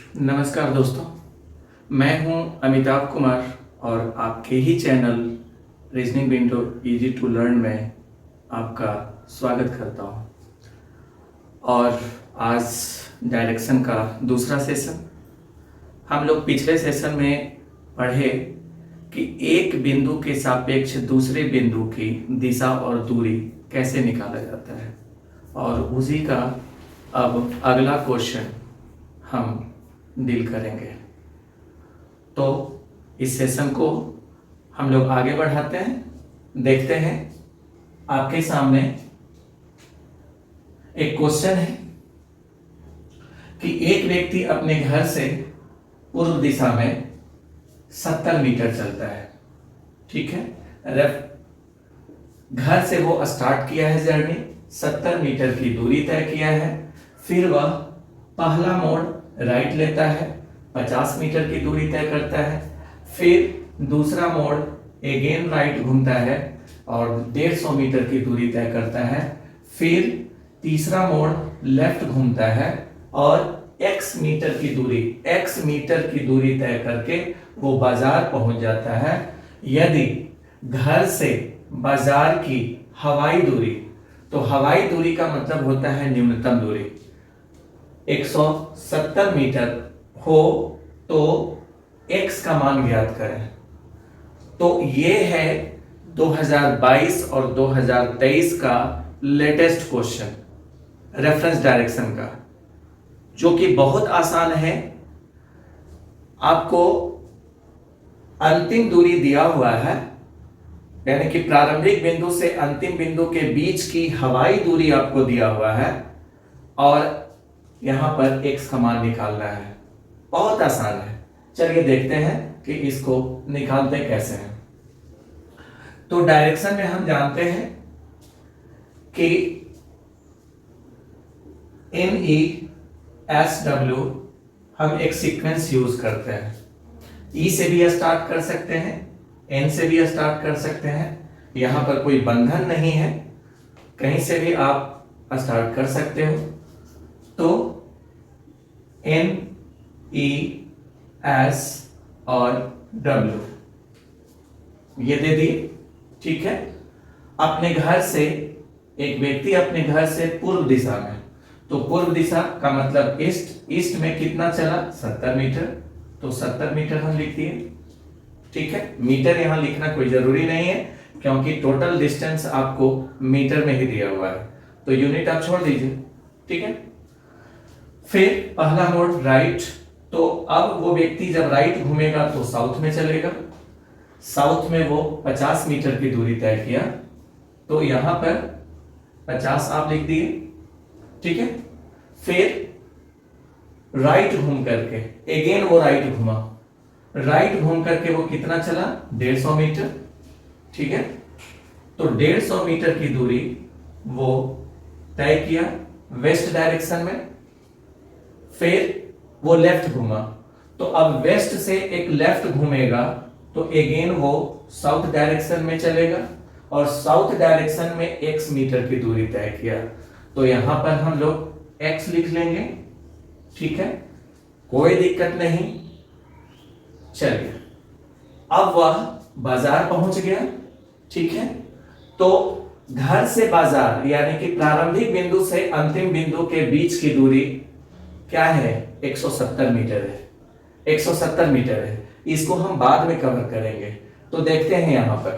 नमस्कार दोस्तों, मैं हूं अमिताभ कुमार और आपके ही channel reasoning window easy to learn में आपका स्वागत करता हूं। और आज डायरेक्शन का दूसरा सेशन। हम लोग पिछले सेशन में पढ़े कि एक बिंदु के सापेक्ष दूसरे बिंदु की दिशा और दूरी कैसे निकाला जाता है, और उसी का अब अगला क्वेश्चन हम डील करेंगे। तो इस सेशन को हम लोग आगे बढ़ाते हैं। देखते हैं, आपके सामने एक क्वेश्चन है कि एक व्यक्ति अपने घर से पूर्व दिशा में 70 मीटर चलता है। ठीक है, घर से वो स्टार्ट किया है जर्नी, 70 मीटर की दूरी तय किया है। फिर वह पहला मोड़ राइट लेता है, 50 मीटर की दूरी तय करता है। फिर दूसरा मोड़ अगेन राइट घूमता है और 150 मीटर की दूरी तय करता है। फिर तीसरा मोड़ लेफ्ट घूमता है और x मीटर की दूरी तय करके वो बाजार पहुंच जाता है। यदि घर से बाजार की हवाई दूरी, तो हवाई दूरी का मतलब होता है न्यूनतम दूरी, 170 मीटर हो तो x का मान ज्ञात करें। तो ये है 2022 और 2023 का लेटेस्ट क्वेश्चन रेफरेंस डायरेक्शन का, जो कि बहुत आसान है। आपको अंतिम दूरी दिया हुआ है, यानी कि प्रारंभिक बिंदु से अंतिम बिंदु के बीच की हवाई दूरी आपको दिया हुआ है और यहां पर x का मान निकालना है। बहुत आसान है। चलिए देखते हैं कि इसको निकालते कैसे हैं। तो डायरेक्शन में हम जानते हैं कि NESW हम एक सीक्वेंस यूज करते हैं। E से भी स्टार्ट कर सकते हैं, N से भी स्टार्ट कर सकते हैं। यहां पर कोई बंधन नहीं है, कहीं से भी आप स्टार्ट कर सकते हो। तो N, E, S और W ये दे दिए। ठीक है, अपने घर से एक व्यक्ति अपने घर से पूर्व दिशा में, तो पूर्व दिशा का मतलब ईस्ट में कितना चला, 70 मीटर, तो 70 मीटर हम लिख दिए। ठीक है, मीटर यहां लिखना कोई जरूरी नहीं है क्योंकि टोटल डिस्टेंस आपको मीटर में ही दिया हुआ है, तो यूनिट आप छोड़ दीजिए। ठीक है, फिर पहला मोड़ राइट, तो अब वो व्यक्ति जब राइट घूमेगा तो साउथ में चलेगा। साउथ में वो 50 मीटर की दूरी तय किया, तो यहां पर 50 आप लिख दिए। ठीक है, फिर राइट घूम करके अगेन वो राइट घूमा, राइट घूम करके वो कितना चला, 150 मीटर। ठीक है, तो 150 मीटर की दूरी वो तय किया वेस्ट डायरेक्शन में। फिर वो लेफ्ट घूमा, तो अब वेस्ट से एक लेफ्ट घूमेगा तो अगेन वो साउथ डायरेक्शन में चलेगा और साउथ डायरेक्शन में x मीटर की दूरी तय किया, तो यहां पर हम लोग x लिख लेंगे। ठीक है, कोई दिक्कत नहीं। चलिए, अब वह बाजार पहुंच गया। ठीक है, तो घर से बाजार यानी कि प्रारंभिक बिंदु से अंतिम बिंदु के बीच की दूरी क्या है, 170 मीटर है। 170 मीटर है, इसको हम बाद में कवर करेंगे। तो देखते हैं यहां पर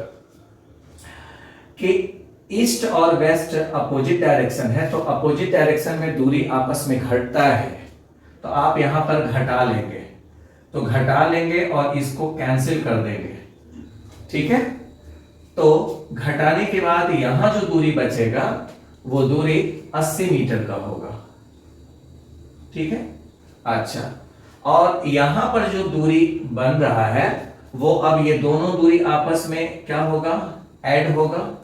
कि ईस्ट और वेस्ट अपोजिट डायरेक्शन है, तो अपोजिट डायरेक्शन में दूरी आपस में घटता है, तो आप यहां पर घटा लेंगे, तो घटा लेंगे और इसको कैंसिल कर देंगे। ठीक है, तो घटाने के बाद यहां जो दूरी बचेगा वो दूरी 80 मीटर का होगा। ठीक है, अच्छा, और यहां पर जो दूरी बन रहा है वो अब ये दोनों दूरी आपस में क्या होगा, ऐड होगा,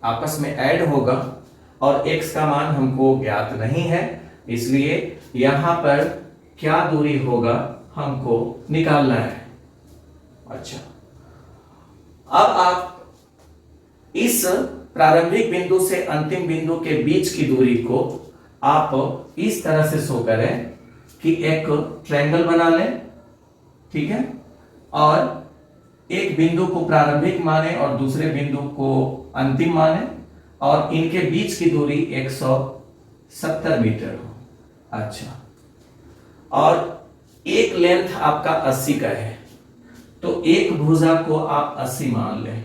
आपस में ऐड होगा और x का मान हमको ज्ञात नहीं है, इसलिए यहां पर क्या दूरी होगा हमको निकालना है। अच्छा, अब आप इस प्रारंभिक बिंदु से अंतिम बिंदु के बीच की दूरी को आप इस तरह से शो करें कि एक ट्रायंगल बना लें, ठीक है, और एक बिंदु को प्रारंभिक माने और दूसरे बिंदु को अंतिम माने और इनके बीच की दूरी 170 मीटर हो। अच्छा, और एक लेंथ आपका 80 का है, तो एक भुजा को आप 80 मान लें।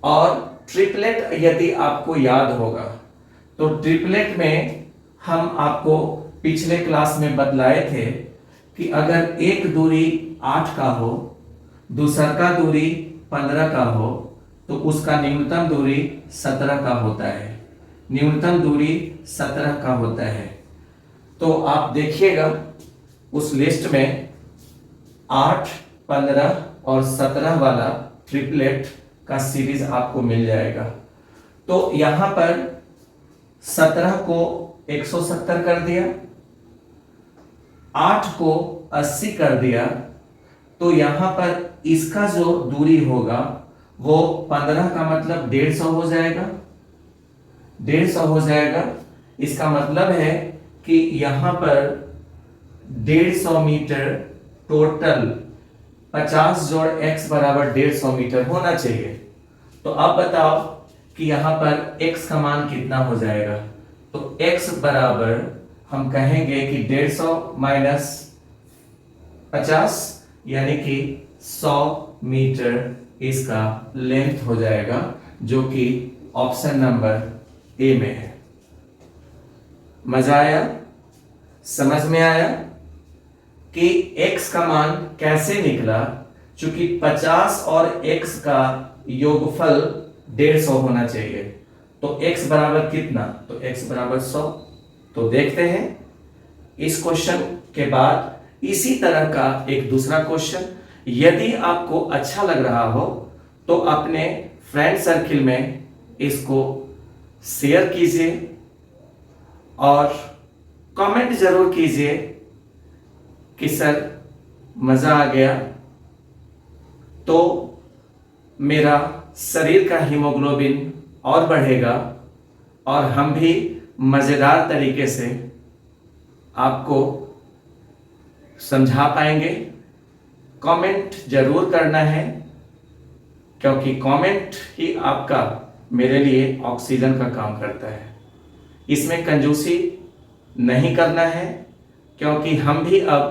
और ट्रिपलेट यदि आपको याद होगा तो ट्रिपलेट में हम आपको पिछले क्लास में बतलाए थे कि अगर एक दूरी 8 का हो, दूसरा का दूरी 15 का हो, तो उसका न्यूनतम दूरी 17 का होता है। न्यूनतम दूरी 17 का होता है। तो आप देखिएगा उस लिस्ट में 8, 15 और 17 वाला ट्रिपलेट का सीरीज आपको मिल जाएगा। तो यहां पर 17 को 170 कर दिया, 8 को 80 कर दिया, तो यहां पर इसका जो दूरी होगा वो 15 का मतलब 150 हो जाएगा, 150 हो जाएगा। इसका मतलब है कि यहां पर 150 मीटर टोटल 50 जोड़ x बराबर 150 मीटर होना चाहिए। तो अब बताओ कि यहां पर x का मान कितना हो जाएगा। तो x बराबर हम कहेंगे कि 150 माइनस 50 यानी कि 100 मीटर इसका लेंथ हो जाएगा, जो कि ऑप्शन नंबर ए में है। मजा आया? समझ में आया कि x का मान कैसे निकला? चूंकि 50 और x का योगफल 150 होना चाहिए, तो x बराबर कितना? तो x बराबर 100। तो देखते हैं इस क्वेश्चन के बाद इसी तरह का एक दूसरा क्वेश्चन। यदि आपको अच्छा लग रहा हो तो अपने फ्रेंड सर्किल में इसको शेयर कीजिए और कमेंट जरूर कीजिए कि सर मजा आ गया। तो मेरा शरीर का हीमोग्लोबिन और बढ़ेगा और हम भी मजेदार तरीके से आपको समझा पाएंगे। कमेंट जरूर करना है, क्योंकि कमेंट ही आपका मेरे लिए ऑक्सीजन का काम करता है। इसमें कंजूसी नहीं करना है, क्योंकि हम भी अब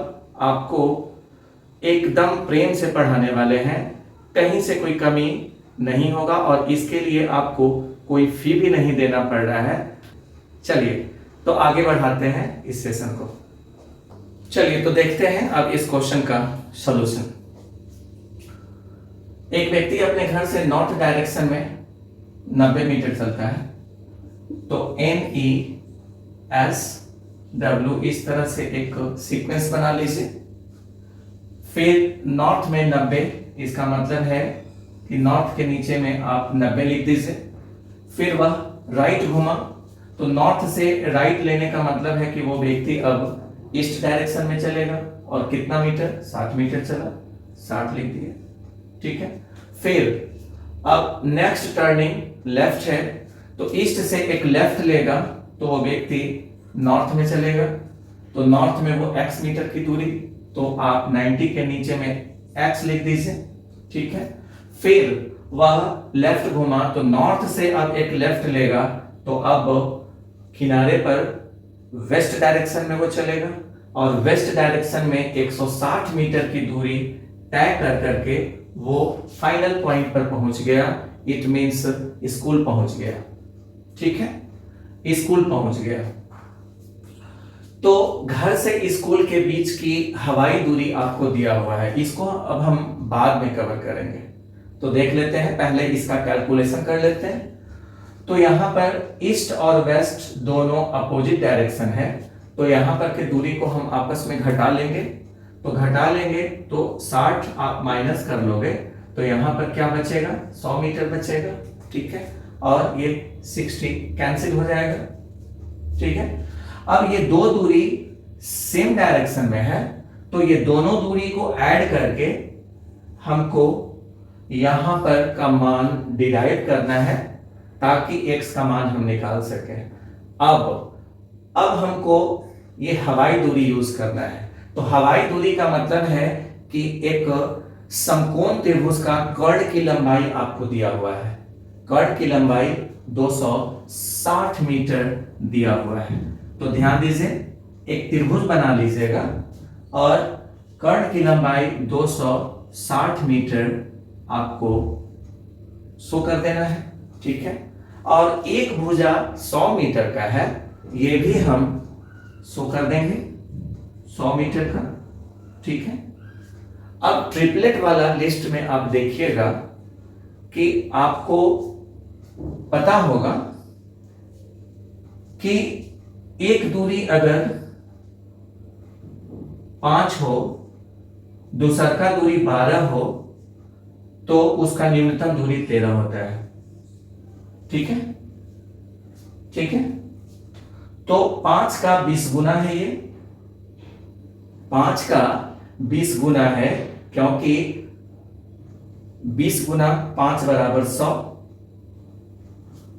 आपको एकदम प्रेम से पढ़ाने वाले हैं। कहीं से कोई कमी नहीं होगा और इसके लिए आपको कोई फी भी नहीं देना पड़ रहा है। चलिए तो आगे बढ़ाते हैं इस सेशन को। चलिए तो देखते हैं अब इस क्वेश्चन का सॉल्यूशन। एक व्यक्ति अपने घर से नॉर्थ डायरेक्शन में 90 मीटर चलता है, तो NESW इस तरह से एक सीक्वेंस बना लीजिए। फिर नॉर्थ में 90, इसका मतलब है कि नॉर्थ के नीचे में आप 90 लिख दीजिए। फिर वह राइट घुमा, तो नॉर्थ से राइट लेने का मतलब है कि वो व्यक्ति अब ईस्ट डायरेक्शन में चलेगा। और कितना मीटर? 60 मीटर चला, 60 लिख दिया, ठीक है। फिर अब नेक्स्ट टर्निंग लेफ्ट है, तो ईस्ट से एक लेफ्ट लेगा तो वो व्यक्ति नॉर्थ में चलेगा। तो नॉर्थ में वो x मीटर की दूरी, तो आप 90 के नीचे में x लिख दीजिए, ठीक है। फिर वह लेफ्ट घुमा, तो नॉर्थ से अब एक लेफ्ट लेगा, तो अब किनारे पर वेस्ट डायरेक्शन में वो चलेगा और वेस्ट डायरेक्शन में 160 मीटर की दूरी तय कर करके वो फाइनल पॉइंट पर पहुंच गया। इट मींस स्कूल पहुंच गया, ठीक है, स्कूल पहुंच गया। तो घर से स्कूल के बीच की हवाई दूरी आपको दिया हुआ है, इसको अब हम बाद में कवर करेंगे। तो देख लेते हैं, पहले इसका कैलकुलेशन कर लेते हैं। तो यहां पर ईस्ट और वेस्ट दोनों अपोजिट डायरेक्शन है, तो यहां पर के दूरी को हम आपस में घटा लेंगे। तो घटा लेंगे तो 60 आप माइनस कर लोगे, तो यहां पर क्या बचेगा? 100 मीटर बचेगा, ठीक है। और ये 60 कैंसिल हो जाएगा, ठीक है। अब ये दो दूरी सेम डायरेक्शन में है, तो ये दोनों दूरी को ऐड करके हमको यहां पर का मान डिराइव करना है, ताकि x का मान हम निकाल सके। अब हमको ये हवाई दूरी यूज करना है। तो हवाई दूरी का मतलब है कि एक समकोण त्रिभुज का कर्ण की लंबाई आपको दिया हुआ है। कर्ण की लंबाई 260 मीटर दिया हुआ है। तो ध्यान दीजिए, एक त्रिभुज बना लीजिएगा और कर्ण की लंबाई 260 मीटर आपको शो कर देना है, ठीक है। और एक भुजा 100 मीटर का है, ये भी हम शो कर देंगे 100 मीटर का, ठीक है। अब ट्रिपलेट वाला लिस्ट में आप देखिएगा कि आपको पता होगा कि एक दूरी अगर 5 हो, दूसरा दूरी 12 हो, तो उसका न्यूनतम दूरी 13 होता है, ठीक है, ठीक है। तो 5 का 20 गुना है, ये 5 का 20 गुना है, क्योंकि 20 गुना 5 बराबर 100,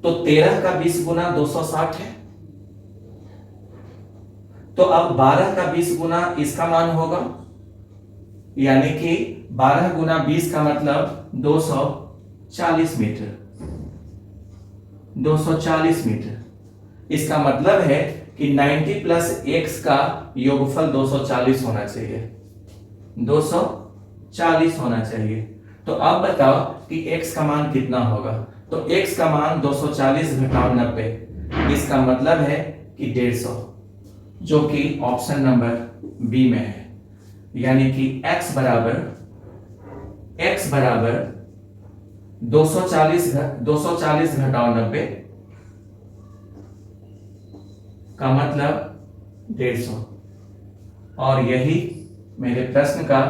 तो 13 का 20 गुना 260 है। तो अब 12 का 20 गुना इसका मान होगा, यानी कि 12 गुना 20 का मतलब 240 मीटर, 240 मीटर। इसका मतलब है कि 90 प्लस x का योगफल 240 होना चाहिए, 240 होना चाहिए। तो अब बताओ कि x का मान कितना होगा। तो x का मान 240 घटाओ 90, इसका मतलब है कि 150, जो कि ऑप्शन नंबर बी में है। यानी कि x बराबर 240 घटाओ 90 का मतलब 150, और यही मेरे प्रश्न का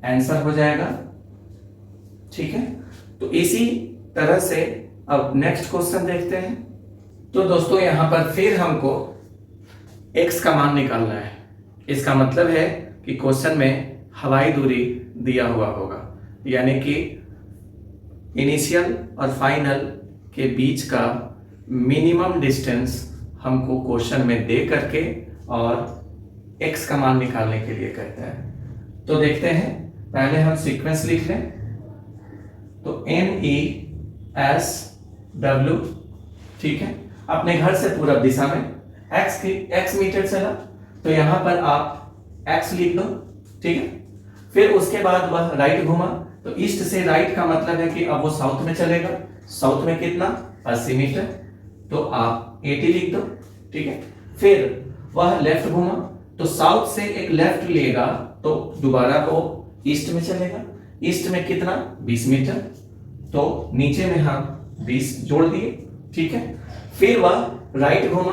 आंसर हो जाएगा, ठीक है। तो इसी तरह से अब नेक्स्ट क्वेश्चन देखते हैं। तो दोस्तों यहां पर फिर हमको x का मान निकालना है। इसका मतलब है कि क्वेश्चन में हवाई दूरी दिया हुआ होगा, यानी कि इनिशियल और फाइनल के बीच का मिनिमम डिस्टेंस हमको क्वेश्चन में दे करके और x का मान निकालने के लिए कहता है। तो देखते हैं, पहले हम सीक्वेंस लिख लें। तो NESW, ठीक है। अपने घर से पूरब दिशा में x मीटर चला, तो यहां पर आप x लिख दो, ठीक है। फिर उसके बाद वह राइट घूमा, तो ईस्ट से राइट का मतलब है कि अब वो साउथ में चलेगा। साउथ में कितना, 80 मीटर, तो आप 80 लिख दो, ठीक है। फिर वह लेफ्ट घूमा, तो साउथ से एक लेफ्ट लेगा तो दोबारा वो ईस्ट में चलेगा। ईस्ट में कितना, 20 मीटर, तो नीचे में हम 20 जोड़ दिए, ठीक है। फिर वह राइट घूमा,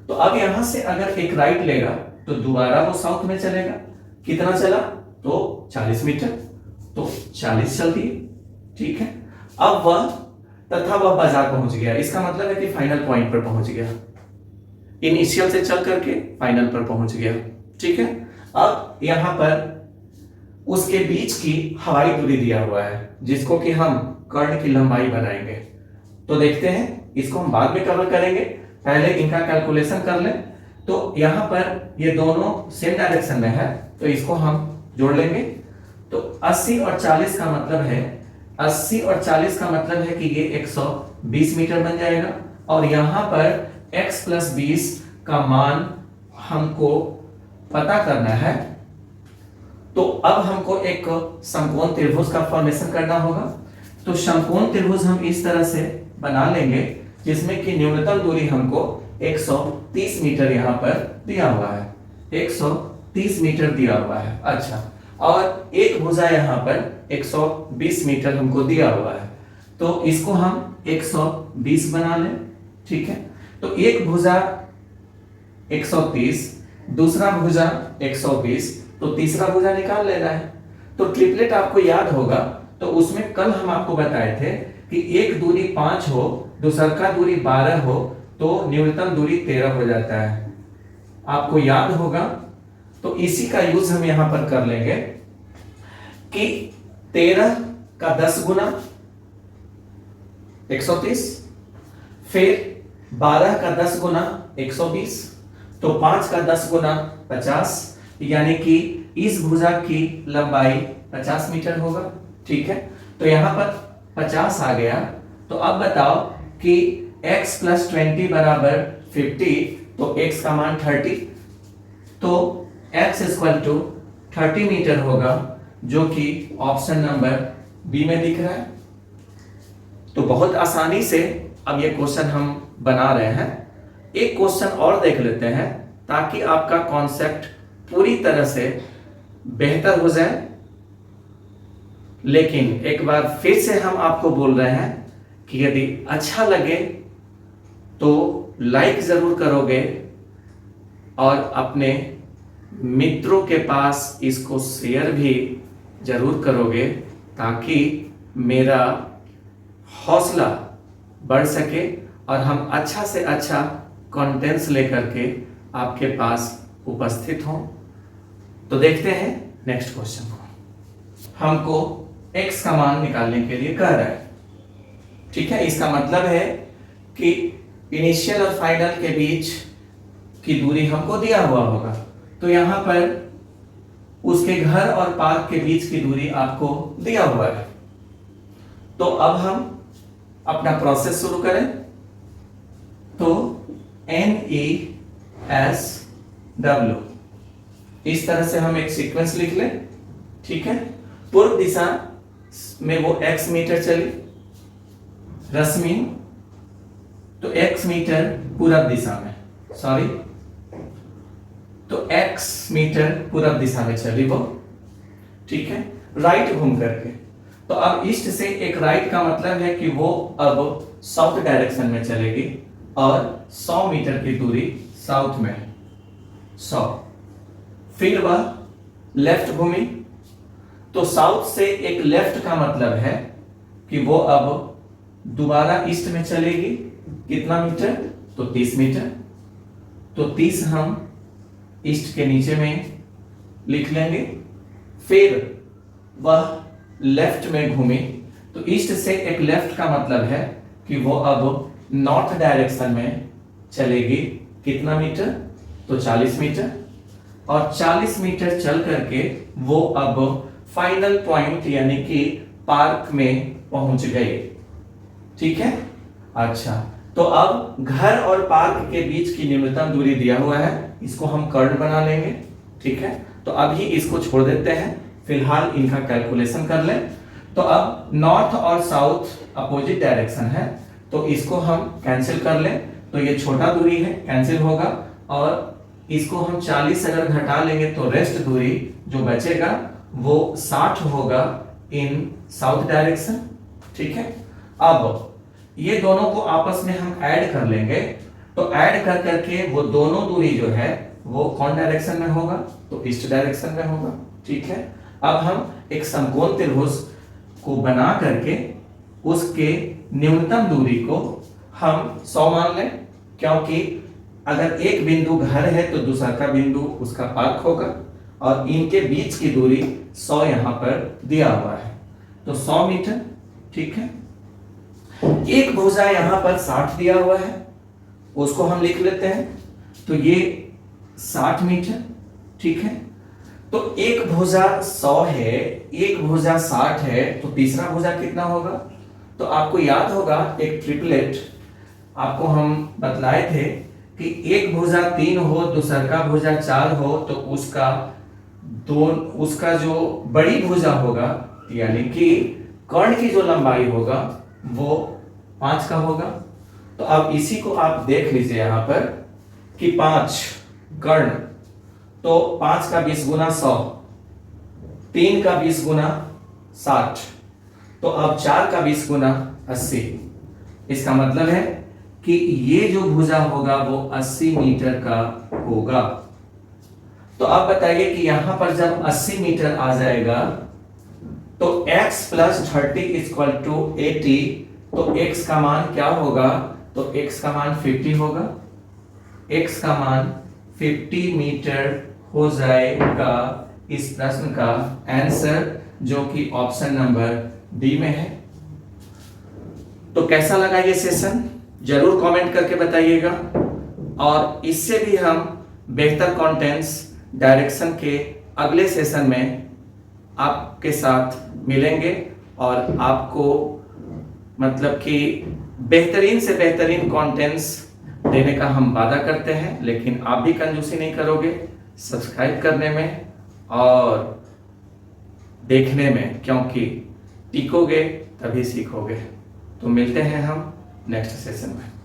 तो अब यहां से अगर एक राइट लेगा तो दोबारा वो साउथ में चलेगा। कितना चला, तो 40 मीटर, तो 40 चल दिए, ठीक है। अब वह बाजार पहुंच गया। इसका मतलब है कि फाइनल पॉइंट पर पहुंच गया, इनिशियल से चल करके फाइनल पर पहुंच गया, ठीक है। अब यहां पर उसके बीच की हवाई दूरी दिया हुआ है, जिसको कि हम कर्ण की लंबाई बनाएंगे। तो देखते हैं, इसको हम बाद में कवर करेंगे, पहले इनका कैलकुलेशन कर लें। तो यहां पर ये दोनों सेम डायरेक्शन में है, तो इसको हम जोड़ लेंगे। तो 80 और 40 का मतलब है, 80 और 40 का मतलब है कि ये 120 मीटर बन जाएगा। और यहां पर x प्लस 20 का मान हमको पता करना है। तो अब हमको एक समकोण त्रिभुज का फॉर्मेशन करना होगा। तो समकोण त्रिभुज हम इस तरह से बना लेंगे, जिसमें कि न्यूनतम दूरी हमको 130 मीटर यहां पर दिया हुआ है, 130 मीटर दिया हुआ है। अच्छा, और एक भुजा यहां पर 120 मीटर हमको दिया हुआ है, तो इसको हम 120 बना लें, ठीक है। तो एक भुजा 130, दूसरा भुजा 120, तो तीसरा भुजा निकाल लेना है। तो ट्रिपलेट आपको याद होगा, तो उसमें कल हम आपको बताए थे कि एक दूरी 5 हो, दूसरा दूरी 12 हो, तो न्यूनतम दूरी 13 हो जाता है, आपको याद होगा। तो इसी का यूज हम यहां पर कर लेंगे कि 13 का 10 गुना 130, फिर 12 का 10 गुना 120, तो 5 का 10 गुना 50, यानी कि इस भुजा की लंबाई 50 मीटर होगा। ठीक है, तो यहां पर 50 आ गया। तो अब बताओ कि x प्लस 20 बराबर 50, तो x का मान 30, तो x इक्वल टू 30 मीटर होगा, जो कि ऑप्शन नंबर बी में दिख रहा है। तो बहुत आसानी से अब ये क्वेश्चन हम बना रहे हैं। एक क्वेश्चन और देख लेते हैं ताकि आपका कॉन्सेप्ट पूरी तरह से बेहतर हो जाए। लेकिन एक बार फिर से हम आपको बोल रहे हैं कि यदि अच्छा लगे तो लाइक जरूर करोगे और अपने मित्रों के पास इसको शेयर भी जरूर करोगे, ताकि मेरा हौसला बढ़ सके और हम अच्छा से अच्छा कंटेंट्स लेकर के आपके पास उपस्थित हों। तो देखते हैं नेक्स्ट क्वेश्चन को। हमको x का मान निकालने के लिए कह रहा है। ठीक है, इसका मतलब है कि इनिशियल और फाइनल के बीच की दूरी हमको दिया हुआ होगा। तो यहां पर उसके घर और पार्क के बीच की दूरी आपको दिया हुआ है। तो अब हम अपना प्रोसेस शुरू करें। तो NESW, इस तरह से हम एक सीक्वेंस लिख लें। ठीक है, पूर्व दिशा में वो x मीटर चली रश्मि, तो x मीटर पूरब दिशा में, सॉरी, तो x मीटर पूरब दिशा में चली वो। ठीक है, राइट घूम करके। तो अब ईस्ट से एक राइट का मतलब है कि वो अब साउथ डायरेक्शन में चलेगी और 100 मीटर की दूरी साउथ में है, 100। फिर वह लेफ्ट घूमी, तो साउथ से एक लेफ्ट का मतलब है कि वो अब दोबारा ईस्ट में चलेगी। कितना मीटर? तो 30 मीटर। तो 30 हम ईस्ट के नीचे में लिख लेंगे। फिर वह लेफ्ट में घूमी, तो ईस्ट से एक लेफ्ट का मतलब है कि वो अब नॉर्थ डायरेक्शन में चलेगी। कितना मीटर? तो 40 मीटर। और 40 मीटर चल करके वो अब फाइनल पॉइंट यानी कि पार्क में पहुंच गए। ठीक है, अच्छा, तो अब घर और पार्क के बीच की न्यूनतम दूरी दिया हुआ है, इसको हम कर्ण बना लेंगे। ठीक है, तो अभी इसको छोड़ देते हैं, फिलहाल इनका कैलकुलेशन कर लें। तो अब नॉर्थ और साउथ अपोजिट डायरेक्शन है, तो इसको हम कैंसिल कर लें। तो ये छोटा दूरी है, कैंसिल होगा, और इसको हम 40 अगर घटा लेंगे तो रेस्ट दूरी जो बचेगा वो 60 होगा इन साउथ डायरेक्शन। ठीक है, अब ये दोनों को आपस में हम ऐड कर लेंगे। तो ऐड कर करके वो दोनों दूरी जो है वो कौन डायरेक्शन में होगा? तो ईस्ट डायरेक्शन में होगा। ठीक है, अब हम एक समकोण त्रिभुज को बना करके उसके न्यूनतम दूरी को हम 100 मान लें, क्योंकि अगर एक बिंदु घर है तो दूसरा का बिंदु उसका पार्क होगा, और इनके बीच की दूरी 100 यहां पर दिया हुआ है, तो 100 मीटर। ठीक है, एक भुजा यहां पर 60 दिया हुआ है, उसको हम लिख लेते हैं। तो ये 60 मीटर। ठीक है, तो एक भुजा 100 है, एक भुजा 60 है, तो तीसरा भुजा कितना होगा? तो आपको याद होगा एक ट्रिपलेट आपको हम बतलाए थे कि एक भुजा 3 हो, दूसरा का भुजा 4 हो, तो उसका जो बड़ी भुजा होगा यानी कि कर्ण की जो लंबाई होगा वो 5 का होगा। तो अब इसी को आप देख लीजिए यहां पर कि 5 कर्ण, तो 5 का 20 गुना 100, 3 का 20 गुना 60, तो अब 4 का 20 गुना 80। इसका मतलब है कि ये जो भुजा होगा वो 80 मीटर का होगा। तो अब बताइए कि यहां पर जब 80 मीटर आ जाएगा तो x प्लस 30 इक्वल टू 80, तो x का मान क्या होगा? तो x का मान 50 होगा। x का मान 50 मीटर हो जाएगा इस प्रश्न का आंसर, जो कि ऑप्शन नंबर डी में है। तो कैसा लगा ये सेशन? जरूर कमेंट करके बताइएगा, और इससे भी हम बेहतर कंटेंट्स डायरेक्शन के अगले सेशन में आपके साथ मिलेंगे और आपको मतलब कि बेहतरीन से बेहतरीन कंटेंट्स देने का हम वादा करते हैं, लेकिन आप भी कंजूसी नहीं करोगे सब्सक्राइब करने में और देखने में, क्योंकि टीकोगे तभी सीखोगे। तो मिलते हैं हम नेक्स्ट सेशन में।